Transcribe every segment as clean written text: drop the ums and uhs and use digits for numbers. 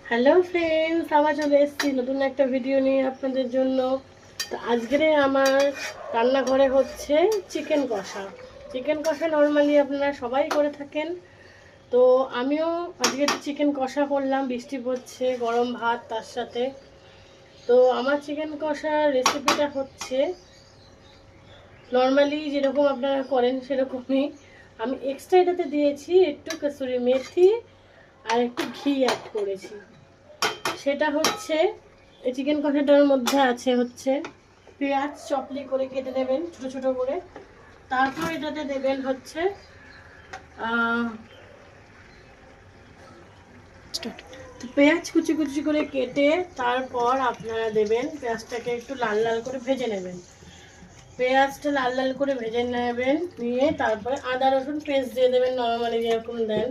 Hello friends, আবার চলে এসেছি নতুন একটা ভিডিও নিয়ে আপনাদের জন্য। তো আজকে আমার রান্নাঘরে হচ্ছে চিকেন কষা। চিকেন কষা নর্মালি আপনারা সবাই করে থাকেন, তো আমিও আজকে একটু চিকেন কষা করলাম। বৃষ্টি পড়ছে, গরম ভাত তার সাথে। তো আমার চিকেন কষার রেসিপিটা হচ্ছে নর্মালি যেরকম আপনারা করেন সেরকমই। আমি এক্সট্রা এটাতে দিয়েছি একটু কসুরি মেথি আর একটু ঘি অ্যাড করেছি। সেটা হচ্ছে এই চিকেন কষাটার মধ্যে আছে হচ্ছে পেঁয়াজ চপলি করে কেটে নেবেন ছোটো ছোটো করে। তারপর এটাতে দেবেন হচ্ছে পেঁয়াজ কুচি কুচি করে কেটে তারপর আপনারা দেবেন পেঁয়াজটাকে একটু লাল লাল করে ভেজে নেবেন। পেঁয়াজটা লাল লাল করে ভেজে নেবেন, নিয়ে তারপরে আদা রসুন পেস্ট দিয়ে দেবেন নর্মালি যেরকম দেন,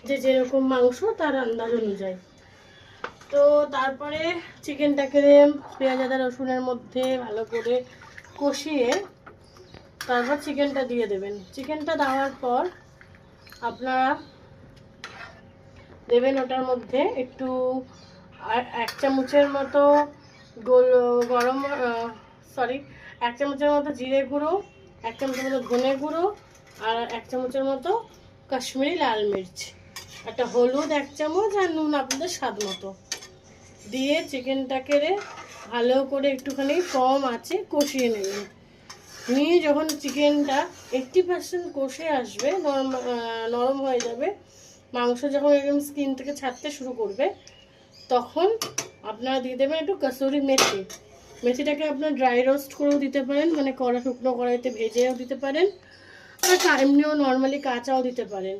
যে যেরকম মাংস তার আন্দাজ অনুযায়ী। তো তারপরে চিকেনটাকে পেঁয়াজ আদা রসুনের মধ্যে ভালো করে কষিয়ে তারপর চিকেনটা দিয়ে দেবেন। চিকেনটা দেওয়ার পর আপনারা দেবেন ওটার মধ্যে একটু এক চামচের মতো গরম সরি 1 চামচের মতো জিরে গুঁড়ো, 1 চামচের মতো ধনে গুঁড়ো, আর 1 চামচের মতো কাশ্মীরি লাল মির্চ, একটা হলুদ 1 চামচ, আর নুন আপনাদের স্বাদ মতো দিয়ে চিকেনটাকে ভালো করে একটুখানি কম আঁচে কষিয়ে নেবেন। নিয়ে যখন চিকেনটা 80% কষে আসবে, নরম হয়ে যাবে, মাংস যখন এরকম স্কিন থেকে ছাড়তে শুরু করবে, তখন আপনারা দিয়ে দেবেন একটু কসুরি মেথি। মেথিটাকে আপনারা ড্রাই রোস্ট করেও দিতে পারেন, মানে শুকনো কড়াইতে ভেজেও দিতে পারেন, আর এমনিও নর্মালি কাঁচাও দিতে পারেন।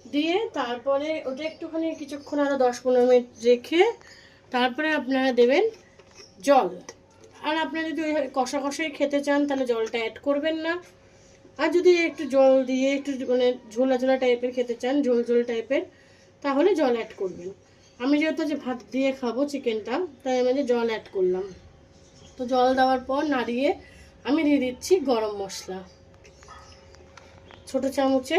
দিয়ে তারপরে ওটা একটুখানি কিছুক্ষণ আরও 10-15 মিনিট রেখে তারপরে আপনারা দেবেন জল। আর আপনারা যদি কষা কষাই খেতে চান তাহলে জলটা অ্যাড করবেন না, আর যদি একটু জল দিয়ে একটু মানে ঝোলা ঝোলা টাইপের খেতে চান, ঝোল ঝোল টাইপের, তাহলে জল অ্যাড করবেন। আমি যেহেতু যে ভাত দিয়ে খাবো চিকেনটা, তাই আমি যে জল অ্যাড করলাম। তো জল দেওয়ার পর নাড়িয়ে আমি দিয়ে দিচ্ছি গরম মশলা। ছোটো চামচে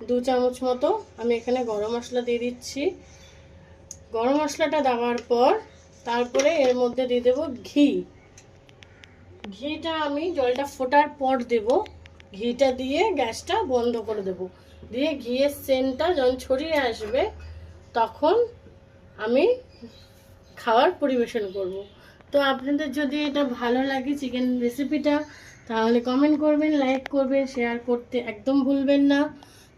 2 চামচ মতো আমি এখানে গরম মশলা দিয়ে দিচ্ছি। গরম মশলাটা দেওয়ার পর তারপরে এর মধ্যে দিয়ে দেবো ঘি। ঘিটা আমি জলটা ফোটার পর দেব। ঘিটা দিয়ে গ্যাসটা বন্ধ করে দেব, দিয়ে ঘিয়ের সেন্টটা যখন ছড়িয়ে আসবে তখন আমি খাবার পরিবেশন করব। তো আপনাদের যদি এটা ভালো লাগে চিকেন রেসিপিটা, তাহলে কমেন্ট করবেন, লাইক করবেন, শেয়ার করতে একদম ভুলবেন না।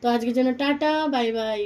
তো আজকের জন্য টাটা, বাই বাই।